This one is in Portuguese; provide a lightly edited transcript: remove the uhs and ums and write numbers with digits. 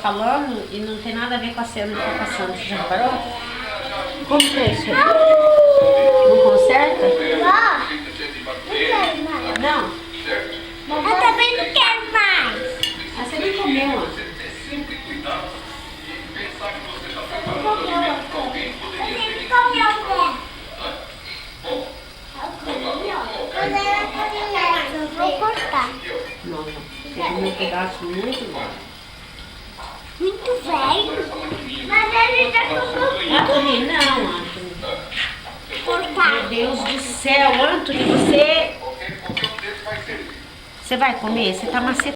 Falando e não tem nada a ver com a cena que tá passando. Você já reparou? Como que é isso? Não conserta? Não. Eu também não quero mais. Ah, você nem comeu, ó. Eu vou cortar. Não, você comeu um pedaço muito bom. Muito velho. Mas ele já comeu. Anthony, não, Anthony. Cortar. Meu Deus do céu, Anthony, você vai comer? Você tá macetando.